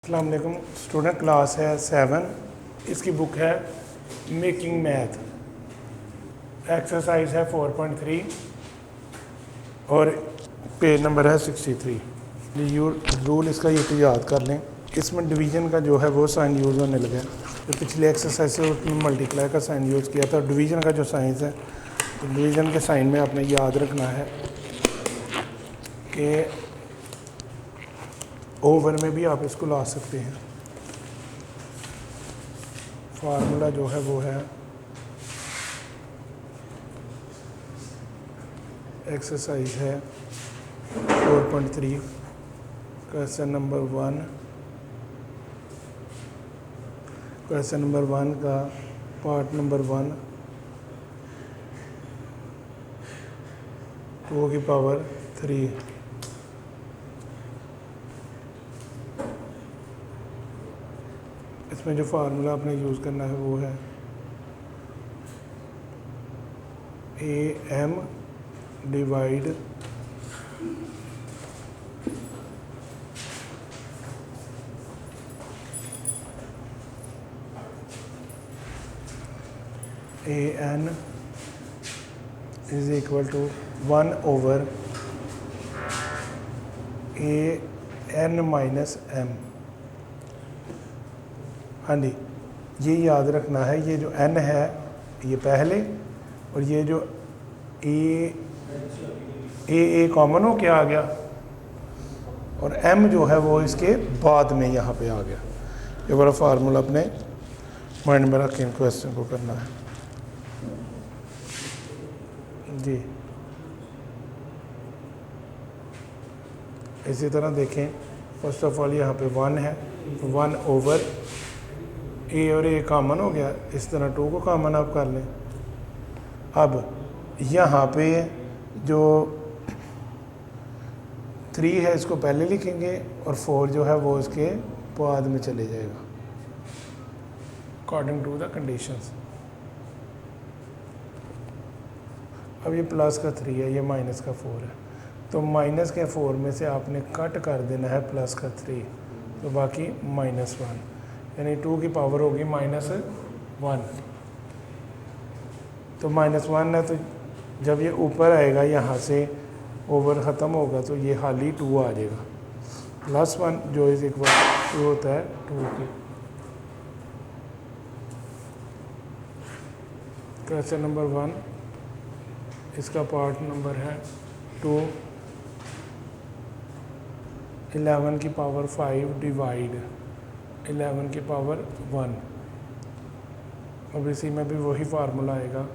अस्सलाम वालेकुम student, class है 7। इसकी बुक है मेकिंग मैथ, एक्सरसाइज है 4.3 और पेज नंबर है 63। यू रूल इसका ये तो याद कर लें। इसमें डिवीज़न का जो है वो साइन यूज़ होने लगा है। जो पिछले एक्सरसाइज से उसमें मल्टीप्लाई का साइन यूज़ किया था, डिवीज़न का जो साइंस है, तो डिवीज़न के साइन में आपने याद रखना है कि ओवर में भी आप इसको ला सकते हैं। फार्मूला जो है वो है एक्सरसाइज है 4.3 क्वेश्चन नंबर 1 का पार्ट नंबर 1 2 की पावर 3। इसमें जो फार्मूला आपने यूज़ करना है वो है AM divide AN is equal to 1 over AN minus M। हाँ जी, ये याद रखना है, ये जो n है ये पहले, और ये जो ए कॉमन हो के आ गया, और m जो है वो इसके बाद में यहाँ पे आ गया। ये वाला फार्मूला अपने माइंड में रख के इन क्वेश्चन को करना है जी। इसी तरह देखें, फर्स्ट ऑफ ऑल यहाँ पे 1 है, 1 ओवर ए और ए कॉमन हो गया, इस तरह 2 को कॉमन आप कर लें। अब यहाँ पे जो 3 है इसको पहले लिखेंगे और 4 जो है वो इसके बाद में चले जाएगा अकॉर्डिंग टू द कंडीशंस। अब ये प्लस का 3 है, ये माइनस का 4 है, तो माइनस के 4 में से आपने कट कर देना है प्लस का 3, तो बाकी -1, यानी 2 की पावर होगी -1। तो -1 है, तो जब ये ऊपर आएगा यहाँ से ओवर ख़त्म होगा तो ये खाली 2 आ जाएगा, +1 जो इज इक्वल टू होता है 2 की। क्वेश्चन नंबर 1, इसका पार्ट नंबर है 2, 11 की पावर 5 डिवाइड 11 की पावर 1। अब इसी में भी वही फार्मूला आएगा,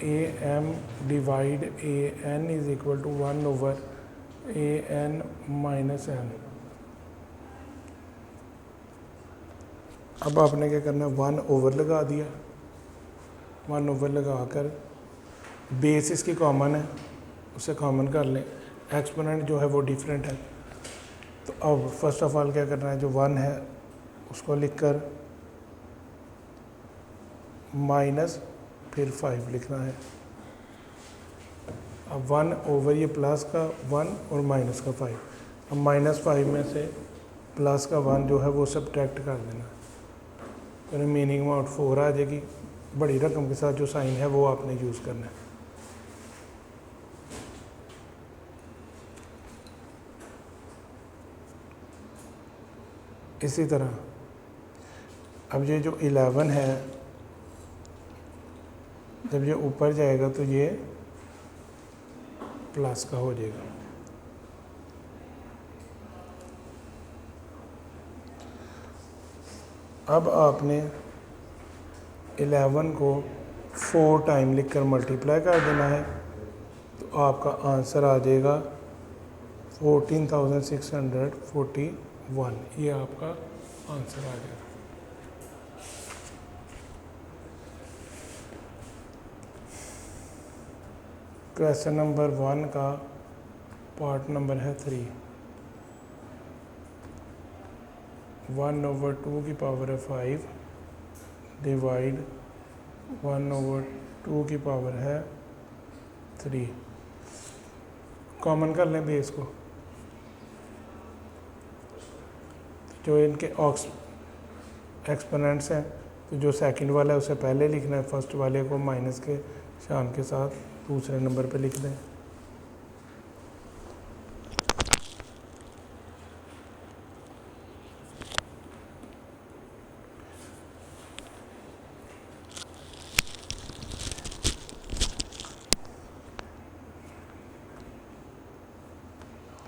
AM divide AN is equal to 1 over AN minus M। अब आपने क्या करना है, 1 ओवर लगा दिया, 1 ओवर लगा कर बेस इसकी कॉमन है, उसे कॉमन कर लें। एक्सपोनेंट जो है वो डिफरेंट है, तो अब फर्स्ट ऑफ ऑल क्या करना है, जो 1 है उसको लिखकर माइनस फिर 5 लिखना है। अब 1 ओवर ये प्लस का 1 और माइनस का 5, अब -5 में से प्लस का 1 जो है वो सब्ट्रैक्ट कर देना, तो रिमेनिंग अमाउंट 4 आ जाएगी। बड़ी रकम के साथ जो साइन है वो आपने यूज़ करना है। इसी तरह अब ये जो 11 है, जब ये ऊपर जाएगा तो ये प्लस का हो जाएगा। अब आपने 11 को 4 टाइम लिखकर मल्टीप्लाई कर देना है, तो आपका आंसर आ जाएगा 14,641। ये आपका आंसर आ जाएगा। क्वेश्चन नंबर 1 का पार्ट नंबर है 3, 1 ओवर 2 की पावर है 5 डिवाइड 1 ओवर 2 की पावर है 3। कॉमन कर लें बेस को, जो इनके एक्सपोनेंट्स हैं, तो जो सेकंड वाला है उसे पहले लिखना है, फर्स्ट वाले को माइनस के शान के साथ दूसरे नंबर पे लिख दें।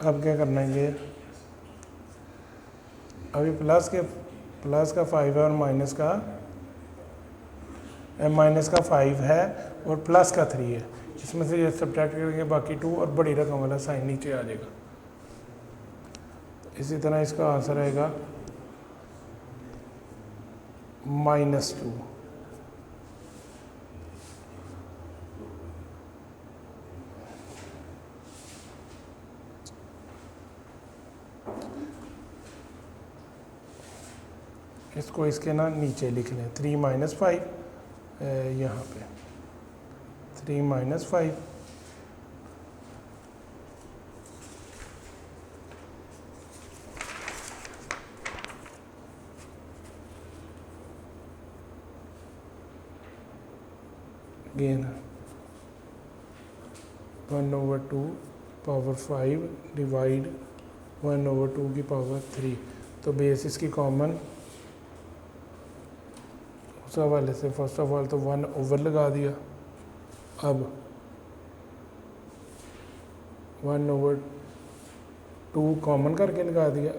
अब क्या करना है, ये अभी प्लस का 5 है और माइनस का 5 है और प्लस का 3 है। इसमें से ये सब्ट्रैक्ट करेंगे, बाकी 2 और बड़ी रकम वाला साइन नीचे आ जाएगा। इसी तरह इसका आंसर आएगा -2। इसको इसके ना नीचे लिख लें, 3 - 5 यहाँ पे 3 - 5 अगेन 1/2 पावर 5 डिवाइड 1/2 की पावर 3। तो बेस इसकी कॉमन उस हवाले से फर्स्ट ऑफ ऑल तो 1 ओवर लगा दिया। अब 1/2 कॉमन करके लगा दिया,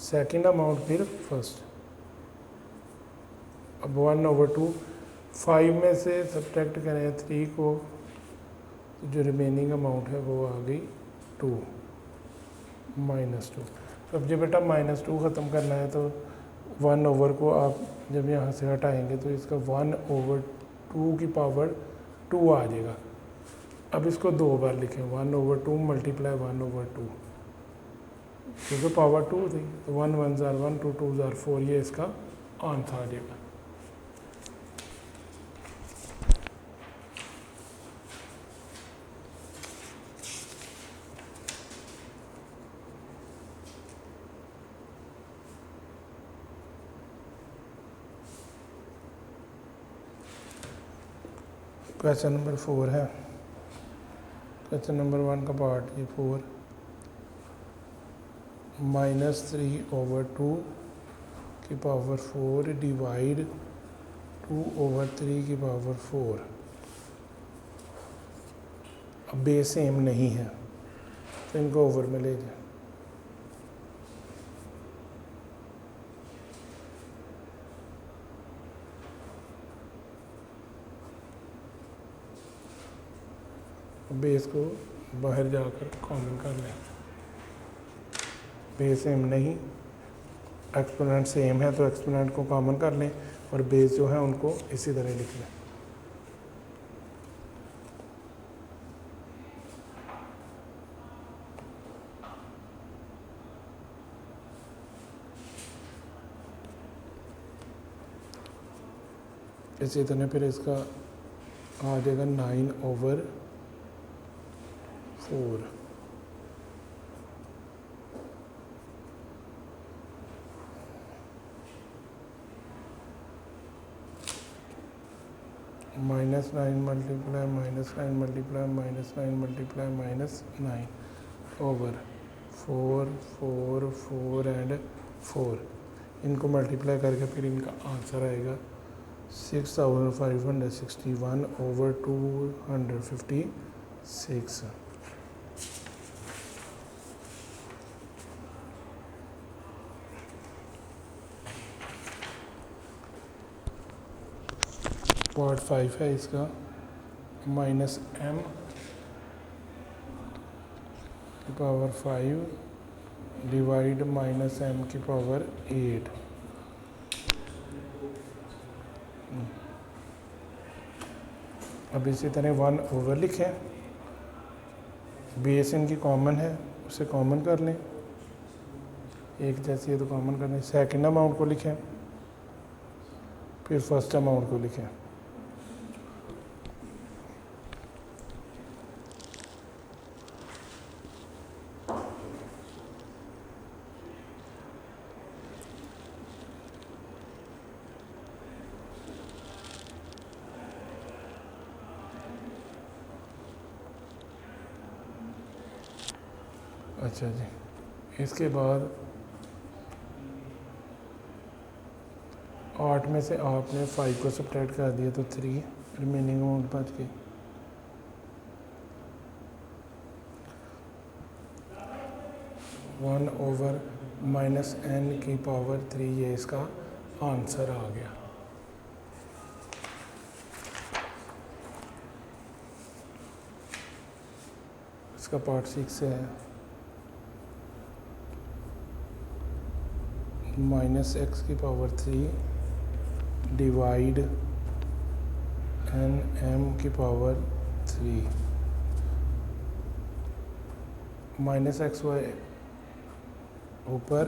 सेकंड अमाउंट फिर फर्स्ट। अब 1/2 5 में से सब्ट्रैक्ट करें 3 को, तो जो रिमेनिंग अमाउंट है वो आ गई 2 -2। तो अब जब बेटा -2 ख़त्म करना है तो 1 ओवर को आप जब यहाँ से हटाएंगे तो इसका 1/2 की पावर 2 आ जाएगा। अब इसको 2 बार लिखें, 1/2 मल्टीप्लाई 1/2, क्योंकि पावर 2 थी तो 1 1 ज़ार 1 2 2 ज़ार 4, ये इसका आंसर आ जाएगा। क्वेश्चन नंबर 4 है। क्वेश्चन नंबर 1 का पार्ट ये 4 -3/2 की पावर 4 डिवाइड 2/3 की पावर 4। अब बेस सेम नहीं है तो इनको ओवर में ले जाए। बेस को बाहर जाकर कॉमन कर लें। बेस सेम नहीं, एक्सपोनेंट सेम है तो एक्सपोनेंट को कॉमन कर लें और बेस जो है उनको इसी तरह लिख लें। इसी तरह फिर इसका आ जाएगा 9/4 -9 multiply -9 multiply -9 multiply -9 over 4 4 4 and 4। इनको मल्टीप्लाई करके फिर इनका आंसर आएगा 6561/256। पार्ट 5 है इसका, -m की पावर 5 डिवाइड -m की पावर 8। अब इसी तरह 1 ओवर लिखें, बेस इनकी कॉमन है उसे कॉमन कर लें, एक जैसी है तो कॉमन कर लें। सेकेंड अमाउंट को लिखें, फिर फर्स्ट अमाउंट को लिखें। अच्छा जी, इसके बाद 8 में से आपने 5 को सब्ट्रैक्ट कर दिया तो 3, रिमेनिंग अमाउंट बच गई। वन ओवर माइनस n की पावर 3, ये इसका आंसर आ गया। इसका पार्ट 6 है माइनस x की पावर 3 डिवाइड n m की पावर 3 माइनस एक्स वाई ऊपर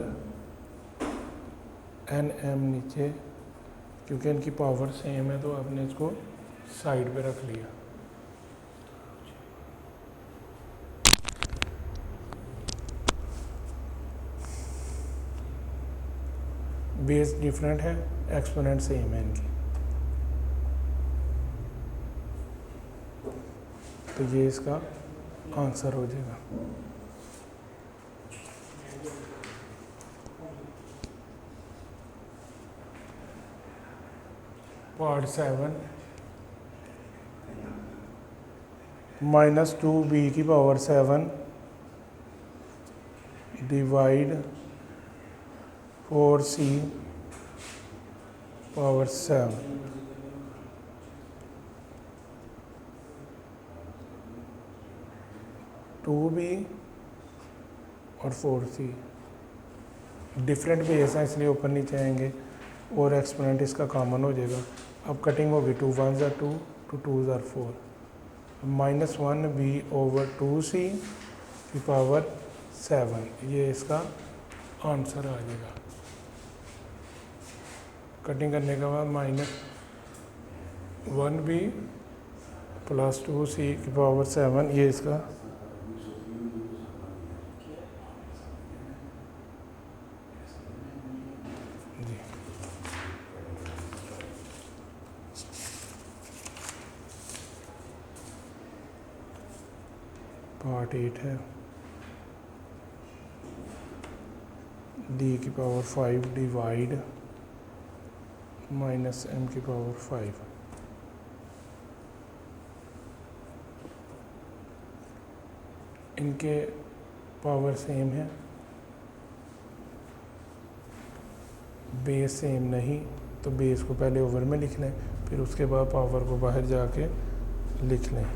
n m नीचे, क्योंकि इनकी पावर सेम है तो आपने इसको साइड पे रख लिया। बेस डिफरेंट है, एक्सपोनेंट सेम है इनकी, तो ये इसका आंसर हो जाएगा। पार्ट 7 माइनस 2b की power 7 divide 4c power 7। Two B और 4c डिफरेंट बेस हैं इसलिए ऊपर नीचे आएंगे और एक्सपोनेंट इसका कॉमन हो जाएगा। अब कटिंग होगी 2 1s are 2, 2 2s are 4, minus 1b over 2c की पावर 7, ये इसका आंसर आ जाएगा। कटिंग करने के बाद माइनस 1b प्लस 2c की पावर 7, ये इसका जी। पार्ट 8 है d की पावर 5 डिवाइड माइनस m की पावर 5। इनके पावर सेम है, बेस सेम नहीं, तो बेस को पहले ओवर में लिख लें, फिर उसके बाद पावर को बाहर जाके लिख लें।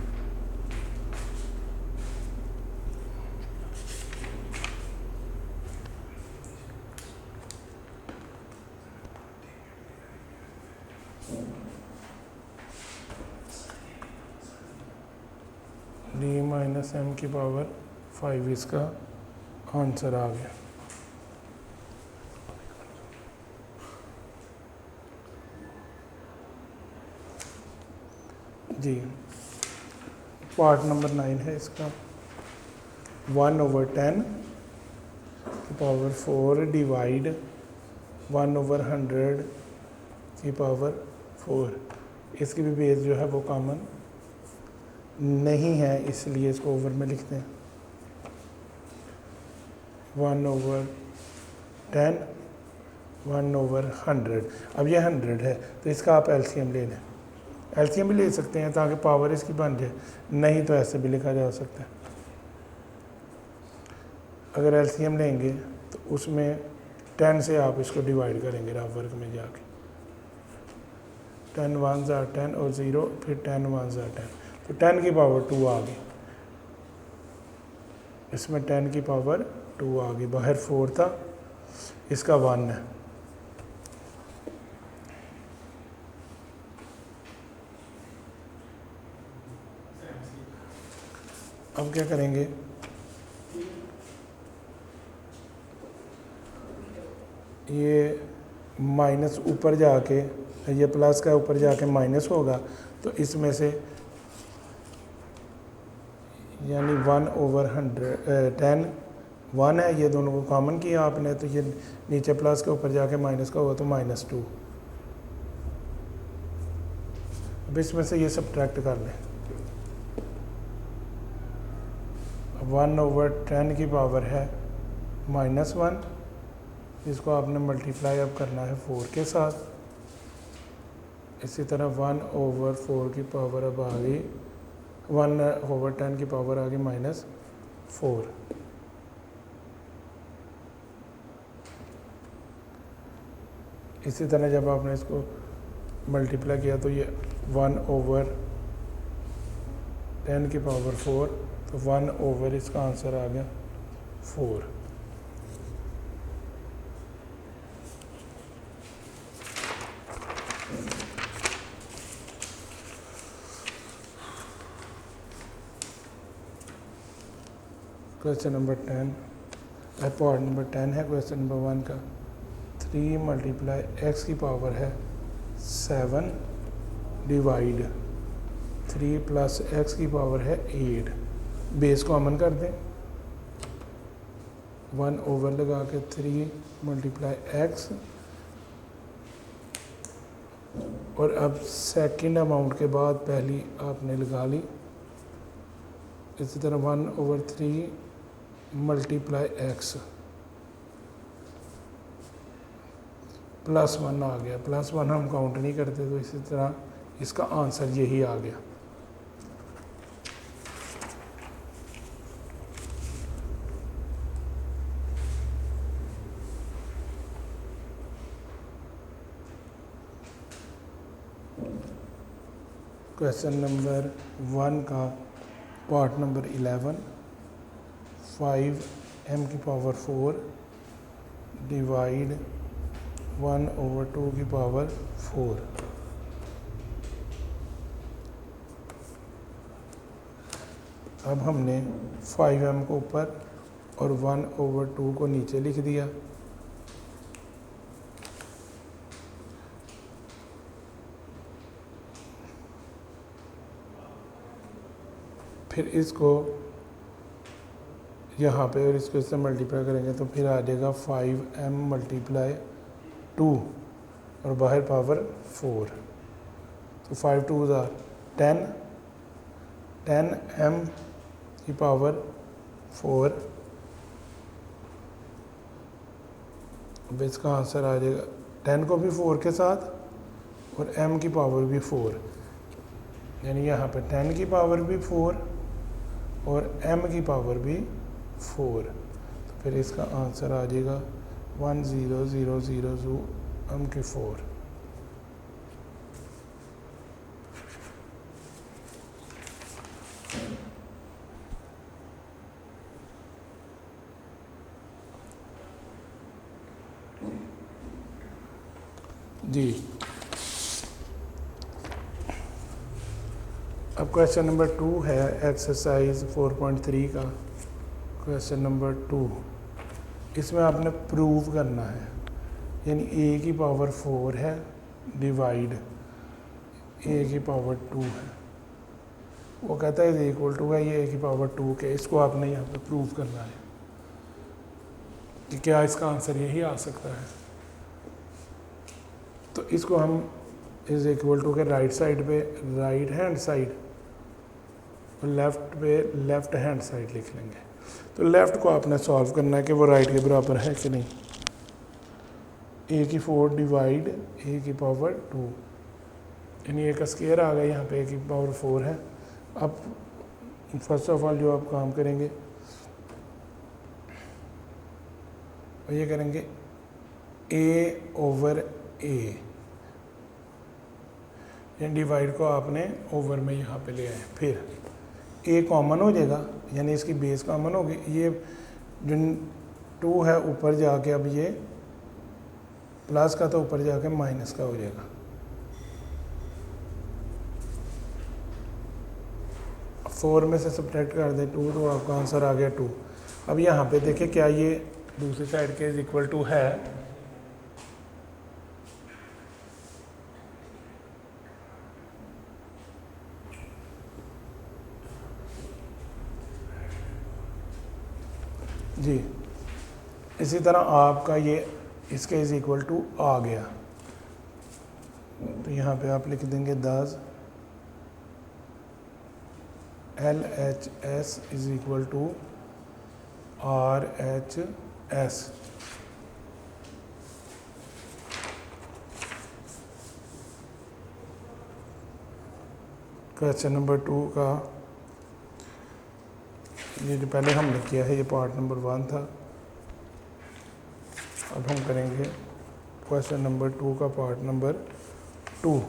d माइनस m की पावर 5 इसका आंसर आ गया। जी, पार्ट नंबर 9 है इसका 1 ओवर 10 की पावर 4 डिवाइड 1 ओवर 100 की पावर 4। इसकी भी बेस जो है वो कॉमन नहीं है, इसलिए इसको ओवर में लिखते हैं। 1 ओवर 10 1 ओवर 100। अब ये 100 है तो इसका आप एलसीएम ले लें, एलसीएम भी ले सकते हैं ताकि पावर इसकी बन जाए, नहीं तो ऐसे भी लिखा जा सकता है। अगर एलसीएम लेंगे तो उसमें 10 से आप इसको डिवाइड करेंगे रफ वर्क में जाके, 10 1s are 10 और 0, फिर 10 1s are 10, तो 10 की पावर 2 आ गई, इसमें 10 की पावर 2 आ गई, बाहर 4 था, इसका 1 है। अब क्या करेंगे, ये माइनस ऊपर जाके, ये प्लस का ऊपर जाके माइनस होगा, तो इसमें से यानी 1 ओवर 10 1 है, ये दोनों को कॉमन किया आपने, तो ये नीचे प्लस के ऊपर जाके माइनस का होगा तो -2। अब इसमें से ये सब्ट्रैक्ट कर लें, अब 1/10 की पावर है -1, इसको आपने मल्टीप्लाई अब करना है 4 के साथ। इसी तरह 1/4 की पावर अब आ गई, 1/10 की पावर आ गई -4। इसी तरह जब आपने इसको मल्टीप्लाई किया तो ये 1/10 की पावर 4, तो 1 इसका आंसर आ गया 4। क्वेश्चन नंबर 10, पार्ट नंबर 10 है क्वेश्चन नंबर 1 का। 3 मल्टीप्लाई एक्स की पावर है 7 डिवाइड 3 प्लस एक्स की पावर है 8। बेस को अमन कर दें, 1 लगा के 3 मल्टीप्लाई एक्स, और अब सेकंड अमाउंट के बाद पहली आपने लगा ली। इसी तरह 1/3 मल्टीप्लाई एक्स +1 आ गया। +1 हम काउंट नहीं करते, तो इसी तरह इसका आंसर यही आ गया। क्वेश्चन नंबर 1 का पार्ट नंबर 11, 5m की पावर 4 डिवाइड 1/2 की पावर 4। अब हमने 5m को ऊपर और 1/2 को नीचे लिख दिया। फिर इसको यहाँ पे और इसको इससे मल्टीप्लाई करेंगे तो फिर आ जाएगा 5m मल्टीप्लाई 2 और बाहर पावर 4, तो 5 2 10, 10m की पावर 4। अब इसका आंसर आ जाएगा 10 को भी 4 के साथ और m की पावर भी 4, यानी यहाँ पे 10 की पावर भी 4 और m की पावर भी 4। तो फिर इसका आंसर आ जाएगा 10000 m की 4। जी, अब क्वेश्चन नंबर 2 है एक्सरसाइज 4.3 का। क्वेश्चन नंबर 2, इसमें आपने प्रूव करना है, यानी a की पावर 4 है डिवाइड a की पावर 2 है। वो कहता है इज इक्वल टू है ये a की पावर 2 के। इसको आपने यहाँ पे प्रूव करना है कि क्या इसका आंसर यही आ सकता है। तो इसको हम इज इक्वल टू के राइट साइड पे राइट हैंड साइड और लेफ्ट पे लेफ्ट हैंड साइड लिख लेंगे। तो लेफ़्ट को आपने सॉल्व करना है कि वो राइट के बराबर है कि नहीं। a की 4 डिवाइड a की पावर 2, यानी a का स्क्वायर आ गया, यहाँ पे a की पावर 4 है। अब फर्स्ट ऑफ ऑल जो आप काम करेंगे वो ये करेंगे a/a, यानी डिवाइड को आपने ओवर में यहाँ पे ले आए। फिर a कॉमन हो जाएगा, यानी इसकी बेस कॉमन होगी। ये जो 2 है ऊपर जाके अब ये प्लस का तो ऊपर जाके माइनस का हो जाएगा। 4 में से सब्ट्रैक्ट कर दें 2 तो आपका आंसर आ गया 2। अब यहाँ पे देखिए क्या ये दूसरी साइड के इज इक्वल टू है। जी, इसी तरह आपका ये इसके इज इक्वल टू आ गया, तो यहाँ पे आप लिख देंगे 10 LHS is equal to RHS। Question number 2 का ये जो पहले हमने किया है ये पार्ट नंबर 1 था। अब हम करेंगे क्वेश्चन नंबर 2 का पार्ट नंबर 2।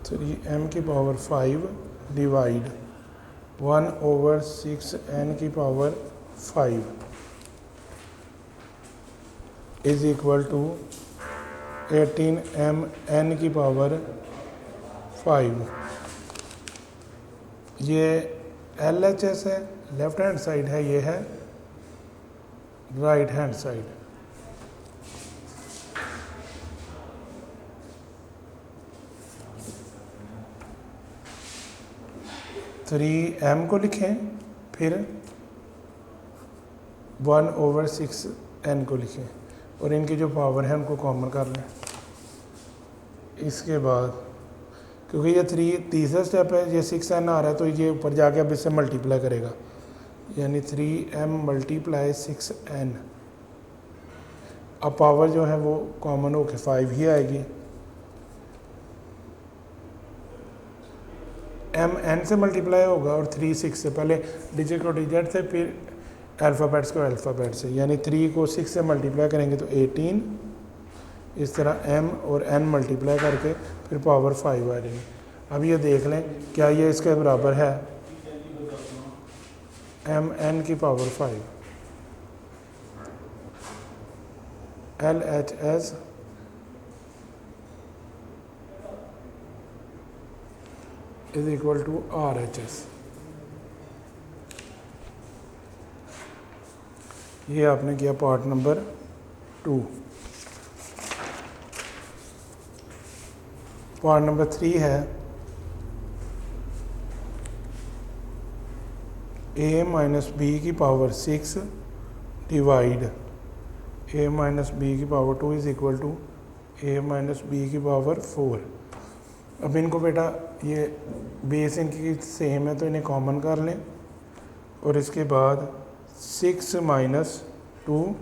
थ्री एम की पावर 5 डिवाइड 1/6 n की power 5 is equal to 18 m n की पावर 5। ये LHS है, लेफ्ट हैंड साइड है, ये है right hand side. Three M को लिखें, फिर 1/6 n को लिखें और इनकी जो पावर है उनको कॉमन कर लें। इसके बाद क्योंकि ये तीसरा स्टेप है, ये 6n आ रहा है तो ये ऊपर जाके अब इससे मल्टीप्लाई करेगा, यानी 3m × 6n। अब पावर जो है वो कॉमन होके 5 ही आएगी। m n से मल्टीप्लाई होगा और 3 6 से, पहले डिजिट को डिजिट से फिर अल्फ़ाबेट्स को अल्फ़ाबेट से, यानी 3 को 6 से मल्टीप्लाई करेंगे तो 18, इस तरह m और n मल्टीप्लाई करके फिर पावर 5 आ जाएगी। अब ये देख लें क्या ये इसके बराबर है m n की power 5। LHS is equal to RHS। ये आपने किया पार्ट नंबर 2। पार्ट नंबर 3 है a - b की पावर 6 डिवाइड a - b की power 2 is equal to a - b की पावर 4। अब इनको बेटा ये बेस इनकी सेम है तो इन्हें कॉमन कर लें और इसके बाद 6 - 2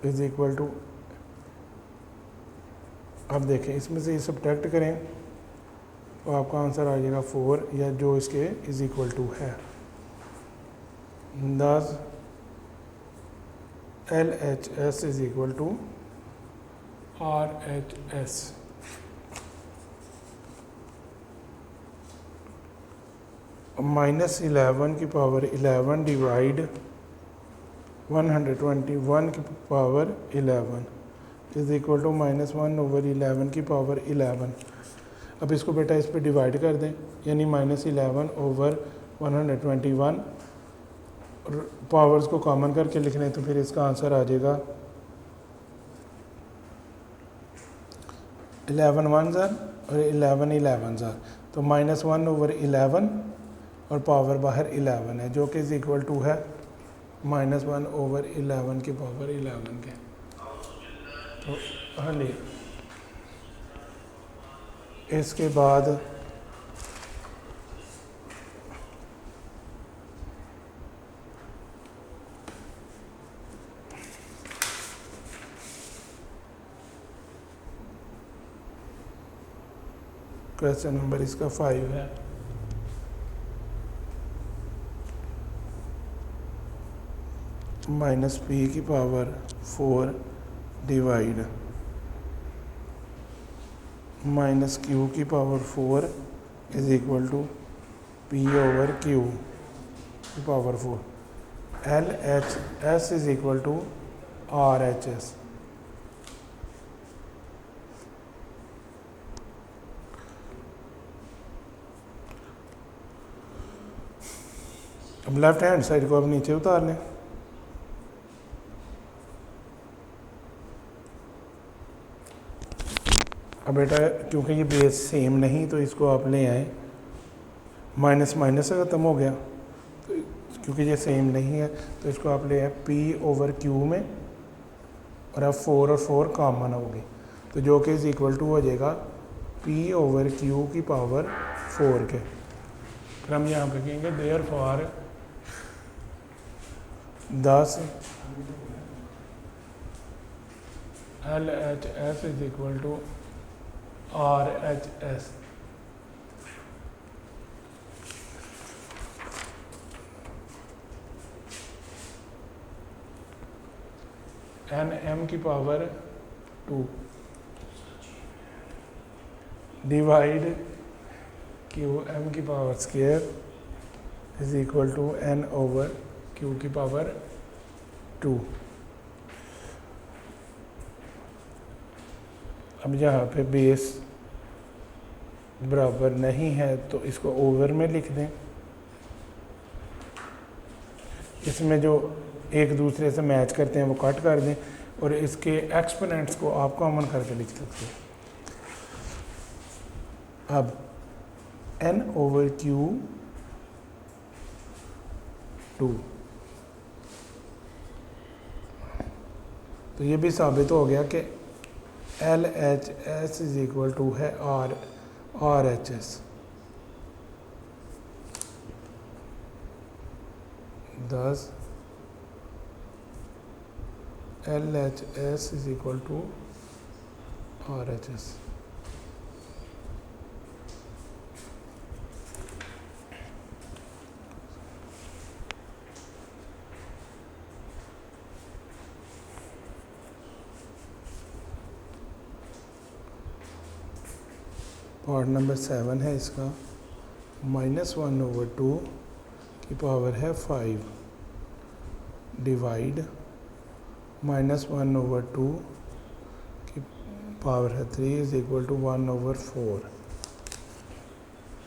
इज इक्वल टू, अब देखें इसमें से ये सब्ट्रैक्ट करें तो आपका आंसर आ जाएगा 4, या जो इसके इज इक्वल टू है। Thus LHS is equal to RHS। -11 की पावर 11 डिवाइड 121 की पावर 11 इज इक्वल टू -1/11 की पावर 11। अब इसको बेटा इस पे डिवाइड कर दें, यानी -11/121, और पावर्स को कॉमन करके लिख लें तो फिर इसका आंसर आ जाएगा 11 1 और 11 11 तो -1/11 और पावर बाहर 11 है, जो कि इज इक्वल टू है -1/11 की पावर 11 के। तो हाँ जी, इसके बाद क्वेश्चन नंबर इसका 5 है। -p की पावर 4 डिवाइड -q की power 4 is equal to p/q की power 4। LHS is equal to RHS। अब लेफ्ट हैंड साइड को अब नीचे उतार लें। अब बेटा क्योंकि ये बेस सेम नहीं तो इसको आप ले आए, माइनस माइनस से ख़त्म हो गया तो क्योंकि ये सेम नहीं है तो इसको आप ले आए P ओवर Q में, और अब 4 और 4 कॉमन होगी, तो जो कि इज इक्वल टू हो जाएगा P ओवर Q की पावर 4 के। फिर हम यहाँ पे कहेंगे therefore 10 LHS is equal to RHS। NM की पावर 2 डिवाइड QM की power square is equal to N over Q की पावर 2। अब यहाँ पे बेस बराबर नहीं है तो इसको ओवर में लिख दें, इसमें जो एक दूसरे से मैच करते हैं वो कट कर दें, और इसके एक्सपोनेंट्स को आप कॉमन करके लिख सकते हैं। अब N ओवर Q 2, तो ये भी साबित हो गया कि LHS इज इक्वल टू है RHS। 10 LHS is equal to RHS। Part number 7 है इसका, -1 ओवर 2 की पावर है 5 डिवाइड -1 ओवर 2 की पावर है 3 इज इक्वल टू 1 ओवर 4।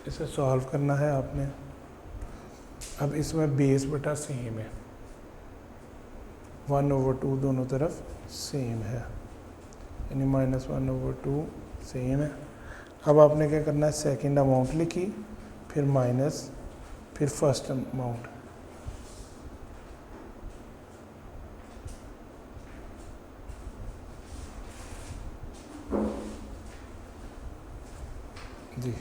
इसे सॉल्व करना है आपने। अब इसमें बेस बटा सेम है, 1 ओवर 2 दोनों तरफ सेम है, यानी -1 ओवर 2 सेम है। अब आपने क्या करना है, सेकंड अमाउंट लिखी, फिर माइनस, फिर फर्स्ट अमाउंट। जी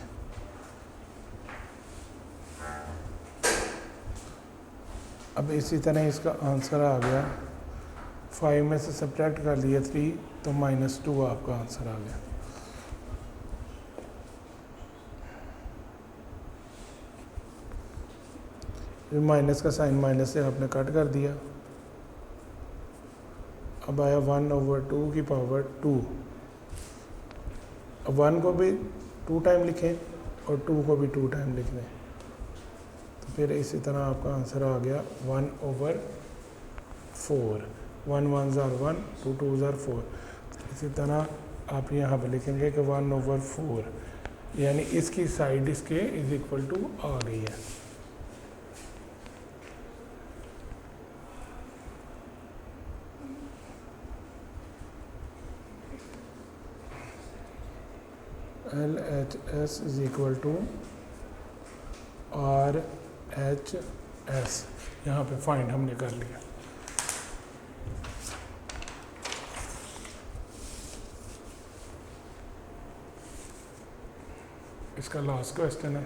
अब इसी तरह इसका आंसर आ गया, 5 में से सब्ट्रैक्ट कर लिया 3 तो -2 आपका आंसर आ गया। माइनस का साइन माइनस से आपने कट कर दिया। अब आया 1 ओवर 2 की पावर 2। अब 1 को भी 2 टाइम लिखें और 2 को भी 2 टाइम लिख दें, तो फिर इसी तरह आपका आंसर आ गया 1 ओवर 4। 1 1 ज़ार 1, 2 2 ज़ार 4। इसी तरह आप यहाँ पर लिखेंगे कि 1 ओवर 4, यानी इसकी साइड इसके इज इक्वल टू आ गई है। LHS is equal to RHS। यहाँ पे फाइंड हमने कर लिया। इसका लास्ट क्वेश्चन है,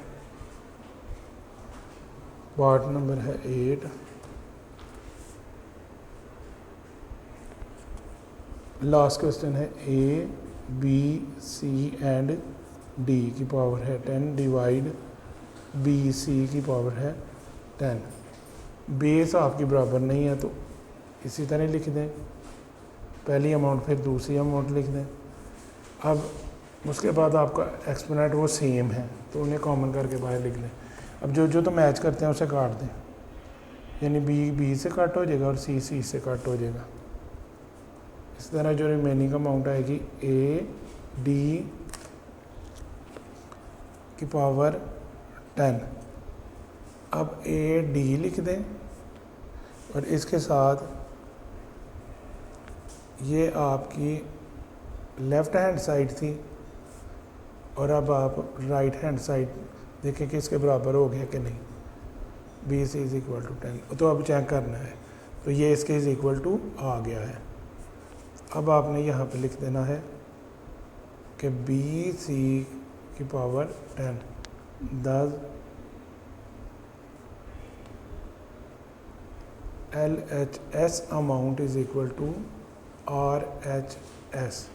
पार्ट नंबर है 8। लास्ट क्वेश्चन है A, B, C and D की पावर है 10 डिवाइड BC की पावर है 10। बेस आपकी बराबर नहीं है तो इसी तरह लिख दें, पहली अमाउंट फिर दूसरी अमाउंट लिख दें। अब उसके बाद आपका एक्सपोनेंट वो सेम है तो उन्हें कॉमन करके बाहर लिख लें। अब जो जो तो मैच करते हैं उसे काट दें, यानी B से कट हो जाएगा और C से कट हो जाएगा। इस तरह जो रिमेनिंग अमाउंट आएगी A D की पावर 10। अब AD लिख दें और इसके साथ ये आपकी लेफ़्ट हैंड साइड थी, और अब आप राइट हैंड साइड देखें कि इसके बराबर हो गया कि नहीं। 20 इज इक्वल टू 10, तो अब चेक करना है। तो ये इसके इज इक्वल टू आ गया है। अब आपने यहाँ पे लिख देना है कि 20 की power 10 10 LHS amount is equal to RHS।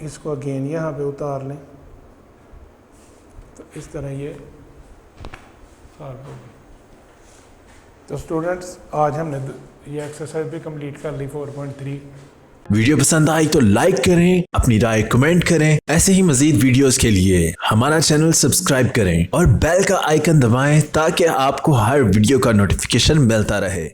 इसको अगेन यहाँ पे उतार लें, तो इस तरह ये सॉल्व होगी। तो स्टूडेंट्स आज हमने ये एक्सरसाइज भी कंप्लीट कर ली 4.3। वीडियो पसंद आई तो लाइक करें, अपनी राय कमेंट करें। ऐसे ही मजीद वीडियोस के लिए हमारा चैनल सब्सक्राइब करें और बेल का आइकन दबाएं ताकि आपको हर वीडियो का नोटिफिकेशन मिलता रहे।